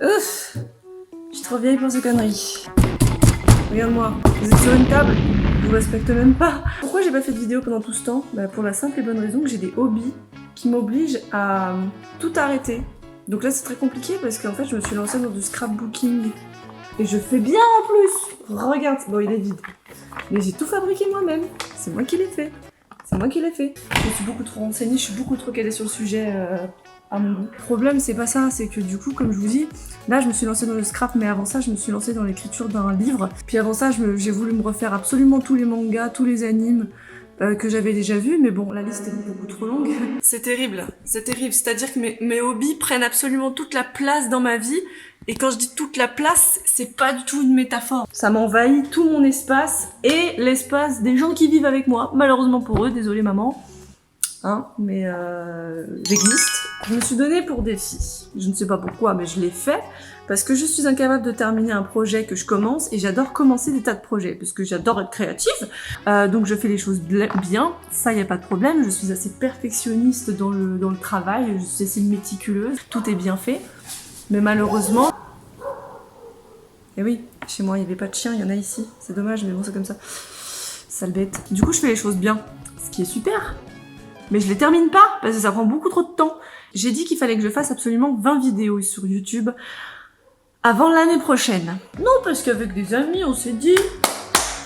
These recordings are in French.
Ouf, je suis trop vieille pour ces conneries. Regarde-moi, vous êtes sur une table, je vous respecte même pas. Pourquoi j'ai pas fait de vidéo pendant tout ce temps? Bah pour la simple et bonne raison que j'ai des hobbies qui m'obligent à tout arrêter. Donc là c'est très compliqué parce qu'en fait je me suis lancée dans du scrapbooking. Et je fais bien en plus. Regarde, bon il est vide. Mais j'ai tout fabriqué moi-même. C'est moi qui l'ai fait. C'est moi qui l'ai fait. Je suis beaucoup trop renseignée, je suis beaucoup trop calée sur le sujet à mon goût. Le problème c'est pas ça, c'est que du coup comme je vous dis, là je me suis lancée dans le scrap, mais avant ça je me suis lancée dans l'écriture d'un livre. Puis avant ça j'ai voulu me refaire absolument tous les mangas, tous les animes que j'avais déjà vus, mais bon la liste est beaucoup trop longue. C'est terrible, c'est-à-dire que mes hobbies prennent absolument toute la place dans ma vie. Et quand je dis toute la place, c'est pas du tout une métaphore. Ça m'envahit tout mon espace et l'espace des gens qui vivent avec moi. Malheureusement pour eux, désolée maman. Hein, mais j'existe. Je me suis donnée pour défi. Je ne sais pas pourquoi, mais je l'ai fait. Parce que je suis incapable de terminer un projet que je commence et j'adore commencer des tas de projets parce que j'adore être créative. Donc je fais les choses bien, ça y a pas de problème. Je suis assez perfectionniste dans le travail, je suis assez méticuleuse. Tout est bien fait. Mais malheureusement... Et oui, chez moi il n'y avait pas de chien, il y en a ici. C'est dommage, mais bon c'est comme ça. Sale bête. Du coup je fais les choses bien, ce qui est super. Mais je les termine pas, parce que ça prend beaucoup trop de temps. J'ai dit qu'il fallait que je fasse absolument 20 vidéos sur YouTube avant l'année prochaine. Non, parce qu'avec des amis on s'est dit...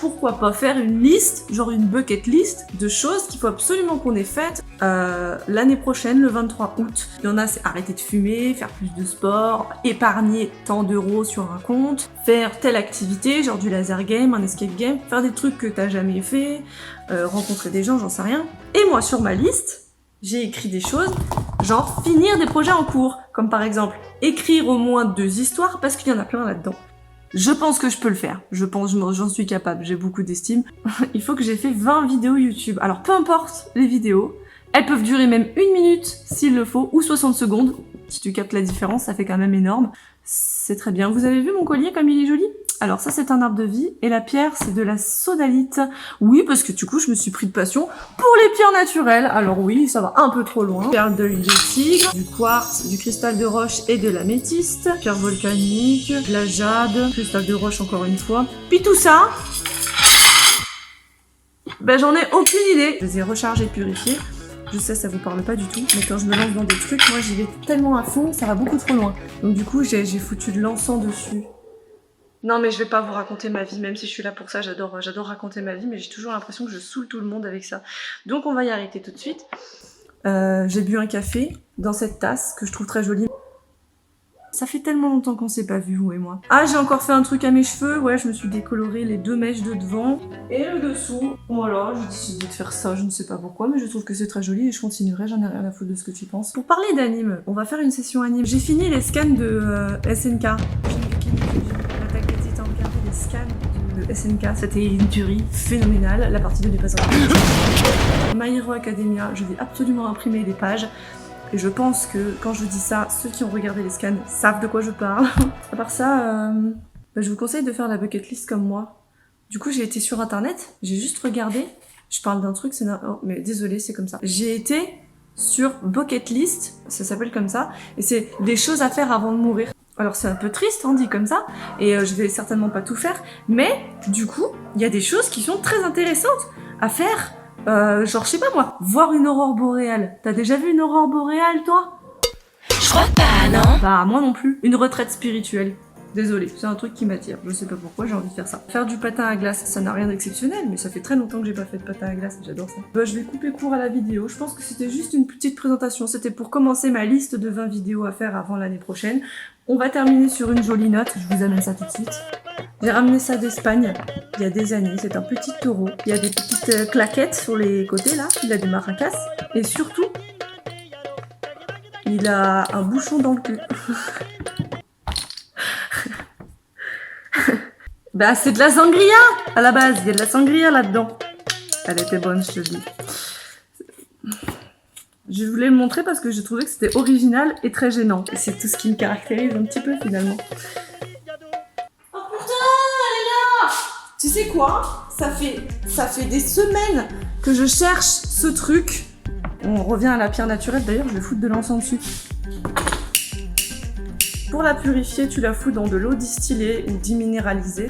Pourquoi pas faire une liste, genre une bucket list de choses qu'il faut absolument qu'on ait faites l'année prochaine, le 23 août. Il y en a, c'est arrêter de fumer, faire plus de sport, épargner tant d'euros sur un compte, faire telle activité, genre du laser game, un escape game, faire des trucs que t'as jamais fait, rencontrer des gens, j'en sais rien. Et moi, sur ma liste, j'ai écrit des choses, genre finir des projets en cours, comme par exemple écrire au moins 2 histoires, parce qu'il y en a plein là-dedans. Je pense que je peux le faire. J'en suis capable. J'ai beaucoup d'estime. Il faut que j'ai fait 20 vidéos YouTube. Alors, peu importe les vidéos. Elles peuvent durer même 1 minute, s'il le faut, ou 60 secondes. Si tu captes la différence, ça fait quand même énorme. C'est très bien. Vous avez vu mon collier comme il est joli? Alors ça, c'est un arbre de vie. Et la pierre, c'est de la sodalite. Oui, parce que du coup, je me suis pris de passion pour les pierres naturelles. Alors oui, ça va un peu trop loin. Perle de l'huile de tigre, du quartz, du cristal de roche et de l'améthyste, pierre volcanique, de la jade, cristal de roche encore une fois. Puis tout ça, ben j'en ai aucune idée. Je les ai rechargés, purifiés. Je sais, ça vous parle pas du tout, mais quand je me lance dans des trucs, moi j'y vais tellement à fond, ça va beaucoup trop loin. Donc du coup, j'ai foutu de l'encens dessus. Non mais je vais pas vous raconter ma vie, même si je suis là pour ça, j'adore raconter ma vie, mais j'ai toujours l'impression que je saoule tout le monde avec ça. Donc on va y arrêter tout de suite. J'ai bu un café dans cette tasse que je trouve très jolie. Ça fait tellement longtemps qu'on s'est pas vu, vous et moi. Ah, j'ai encore fait un truc à mes cheveux, ouais, je me suis décoloré les 2 mèches de devant et le dessous. Voilà, j'ai décidé de faire ça, je ne sais pas pourquoi, mais je trouve que c'est très joli et je continuerai, j'en ai rien à foutre de ce que tu penses. Pour parler d'anime, on va faire une session anime. J'ai fini les scans de SNK. Les scans de SNK, c'était une tuerie phénoménale. La partie 2 n'est pas encore. My Hero Academia, je vais absolument imprimer des pages. Et je pense que quand je vous dis ça, ceux qui ont regardé les scans savent de quoi je parle. À part ça, je vous conseille de faire la bucket list comme moi. Du coup, j'ai été sur internet, j'ai juste regardé. Je parle d'un truc, oh, mais désolé, c'est comme ça. J'ai été sur bucket list, ça s'appelle comme ça, et c'est des choses à faire avant de mourir. Alors c'est un peu triste, hein, dit comme ça, et je vais certainement pas tout faire, mais du coup, il y a des choses qui sont très intéressantes à faire. Genre, je sais pas moi, voir une aurore boréale. T'as déjà vu une aurore boréale, toi? Je crois pas, non? Bah, moi non plus. Une retraite spirituelle. Désolée, c'est un truc qui m'attire. Je sais pas pourquoi, j'ai envie de faire ça. Faire du patin à glace, ça n'a rien d'exceptionnel, mais ça fait très longtemps que j'ai pas fait de patin à glace, j'adore ça. Bah, je vais couper court à la vidéo. Je pense que c'était juste une petite présentation. C'était pour commencer ma liste de 20 vidéos à faire avant l'année prochaine. On va terminer sur une jolie note. Je vous amène ça tout de suite. J'ai ramené ça d'Espagne il y a des années. C'est un petit taureau. Il y a des petites claquettes sur les côtés là. Il a des maracas. Et surtout, il a un bouchon dans le cul. Bah c'est de la sangria à la base. Il y a de la sangria là-dedans. Elle était bonne, je te dis. Je voulais le montrer parce que je trouvais que c'était original et très gênant. Et c'est tout ce qui me caractérise un petit peu finalement. Oh putain, les gars! Tu sais quoi? Ça fait des semaines que je cherche ce truc. On revient à la pierre naturelle, d'ailleurs je vais foutre de l'encens dessus. Pour la purifier, tu la fous dans de l'eau distillée ou déminéralisée.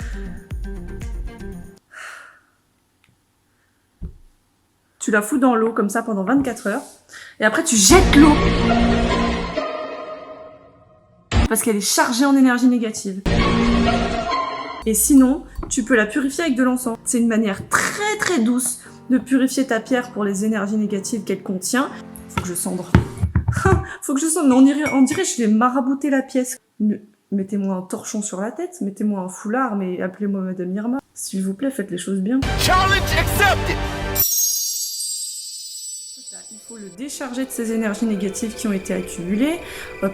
Tu la fous dans l'eau comme ça pendant 24 heures. Et après, tu jettes l'eau. Parce qu'elle est chargée en énergie négative. Et sinon, tu peux la purifier avec de l'encens. C'est une manière très très douce de purifier ta pierre pour les énergies négatives qu'elle contient. Faut que je cendre. Faut que je cendre. On dirait que je vais marabouter la pièce. Mettez-moi un torchon sur la tête, mettez-moi un foulard, mais appelez-moi Madame Irma. S'il vous plaît, faites les choses bien. Challenge accepted! Il faut le décharger de ces énergies négatives qui ont été accumulées,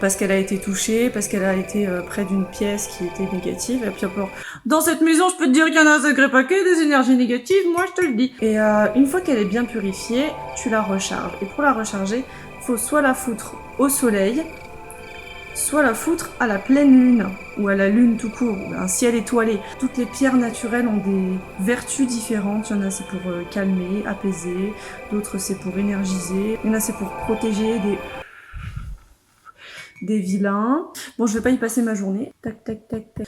parce qu'elle a été touchée, parce qu'elle a été près d'une pièce qui était négative. Et puis encore, dans cette maison, je peux te dire qu'il y en a un sacré paquet des énergies négatives, moi je te le dis. Et une fois qu'elle est bien purifiée, tu la recharges. Et pour la recharger, il faut soit la foutre au soleil, soit la foutre à la pleine lune, ou à la lune tout court, ou un ciel étoilé. Toutes les pierres naturelles ont des vertus différentes. Il y en a c'est pour calmer, apaiser, d'autres c'est pour énergiser, il y en a c'est pour protéger des vilains. Bon, je vais pas y passer ma journée. Tac, tac, tac, tac.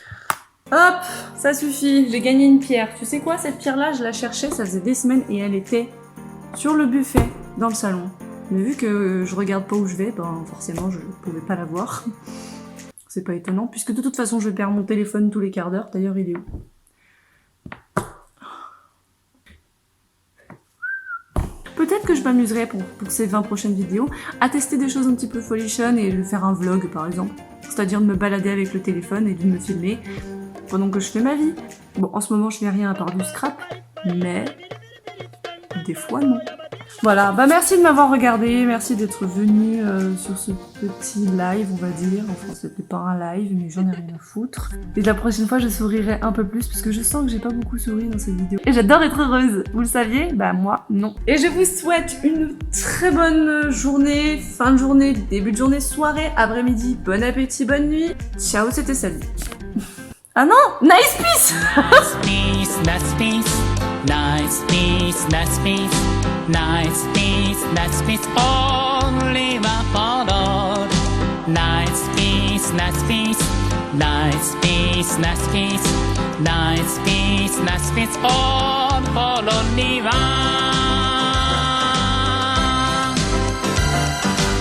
Hop, ça suffit, j'ai gagné une pierre. Tu sais quoi, cette pierre-là, je la cherchais, ça faisait des semaines, et elle était sur le buffet, dans le salon. Mais vu que je regarde pas où je vais, ben forcément je pouvais pas la voir. C'est pas étonnant, puisque de toute façon je perds mon téléphone tous les quarts d'heure. D'ailleurs, il est où? Peut-être que je m'amuserai pour ces 20 prochaines vidéos à tester des choses un petit peu folichonnes et de faire un vlog par exemple. C'est-à-dire de me balader avec le téléphone et de me filmer pendant que je fais ma vie. Bon, en ce moment je fais rien à part du scrap, mais des fois non. Voilà, bah merci de m'avoir regardé, merci d'être venu sur ce petit live, on va dire. Enfin, c'était pas un live, mais j'en ai rien à foutre. Et la prochaine fois, je sourirai un peu plus, parce que je sens que j'ai pas beaucoup souri dans cette vidéo. Et j'adore être heureuse, vous le saviez? Bah moi, non. Et je vous souhaite une très bonne journée, fin de journée, début de journée, soirée, après-midi, bon appétit, bonne nuit. Ciao, c'était Sally. Ah non, nice peace. Nice peace, nice peace, nice peace, nice peace, nice peace, nice peace, only my father. Nice peace, nice peace, nice peace, nice peace, nice peace, nice peace, all for only one.